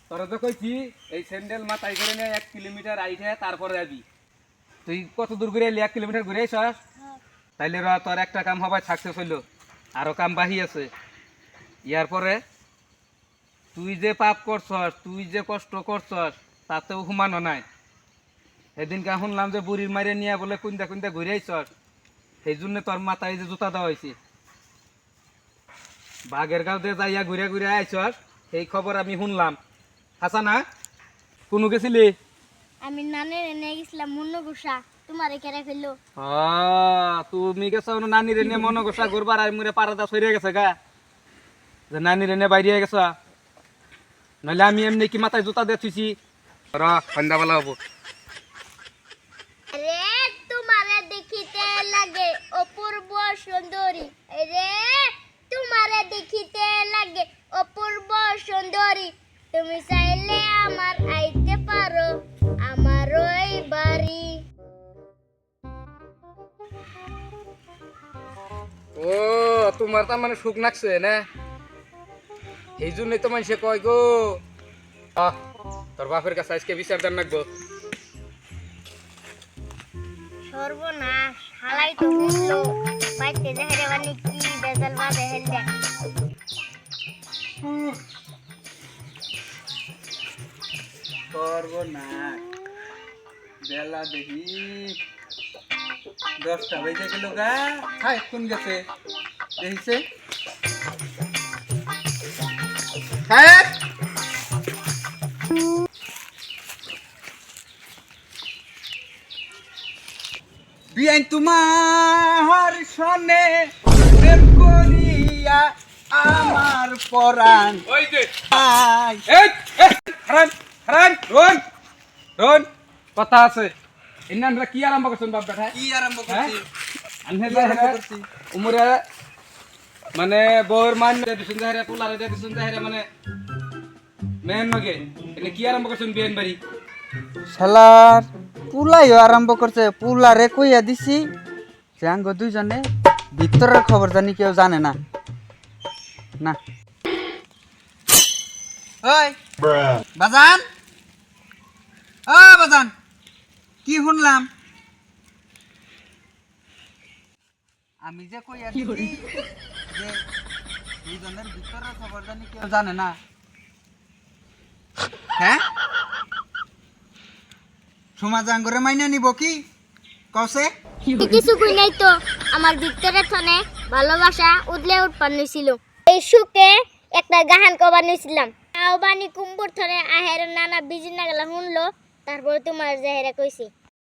তোরা তো কইছি এই স্যান্ডেল মাথায় করে নিয়ে 1 কিলোমিটার আইঠে তারপরে যাবি। তুই কত দূর ঘুরে এলি? 1 কিলোমিটার ঘুরে আইছস? তাইলে তোর একটা কাম হবাই সাকসেস হইলো, আরো কাম বাহি আছে। ইয়ার পরে তুই যে পাপ করছস, তুই যে কষ্ট করছস, তাতেও হুমানো নাই। সেদিনকে শুনলাম যে বুড়ির মারে নিয়ে বলে কুন্দা কুন্দা ঘুরে আইছস, সেই জন্য তোর মাথায় যে জুতা দেওয়া হয়েছে। বাঘের গাঁওতে যাইয়া ঘুরে ঘুরে আইছস, এই খবর আমি শুনলাম। হাসা না কোনো গেছিলি? আমি নানের এনে গেছিলাম মনগোসা, তোমার এখানে ফেললো। তুমি গেছো নানির এনে মনগোসা ঘুরবার, আর মুরে পারাদা সরিয়ে গেছে গা যে নানির এনে বাইরে গেছ। নইলে আমি এমনি কি মাথায় জুতা দিয়ে থুইছি। সন্ধ্যাবেলা হবো। রে তোমারে দেখিতে লাগে অপূর্ব সুন্দরী, রে তোমারে দেখিতে লাগে অপূর্ব সুন্দরী, তুমি চাইলে আমার আইতে পারো আমার ওই বাড়ি। ও তোমার তার মানে সুখ নাকছে না, এই জন্যই তো মানুষে কয় গো তোর বাপের কাছে আজকে বিচার দেন নাকবো। সর্বনাশ, হালাই তো বুঝলো বাইতে দেহরে মানে কি বেজাল বাজে হেলদে। সর্বনাশ, বেলা দেখি 10টা বেজে গেল গা। হ্যাঁ কোন গেছে দেখিছে? হ্যাঁ বিয়াই তোমার সনে প্রেম করিয়া আমার পরাণ। ওই যে হারান হারান রোন রোন কথা আছে। ইন্নানরা কি আরম্ভ করছেন বাপ বেটা? কি আরম্ভ করছি? করছি উমরে মানে বউর মান দিছুন যাহরে পোলারে দিছুন যাহরে মানে মেন নগে এনে কি আরম্ভ করছেন বিয়ান বাড়ি? শালার পুলাইও আরম্ভ করছে। পুলারে কইয়া দিছি যে আঙ্গ দুইজনে ভিতরের খবর জানি কেউ জানে না। না ওই বাজান, ও বাজান, কি শুনলাম? আমি যে কইয়া দিছি যে দুইজনের ভিতরের খবর জানি কেউ জানে না। হ্যাঁ সমাজ আঙ্গরে মাইনা নিব কি কসে? কিছু কই নাই তো, আমার ভিতরে থনে ভালোবাসা উদলে উৎপন্ন ছিল। এই সুখে একটা গাহান কবার নিছিলাম, আও বানি কুম্বুর থনে আহের নানা বিজি না গেলা শুনলো, তারপর তোমার জাহেরা কইছি।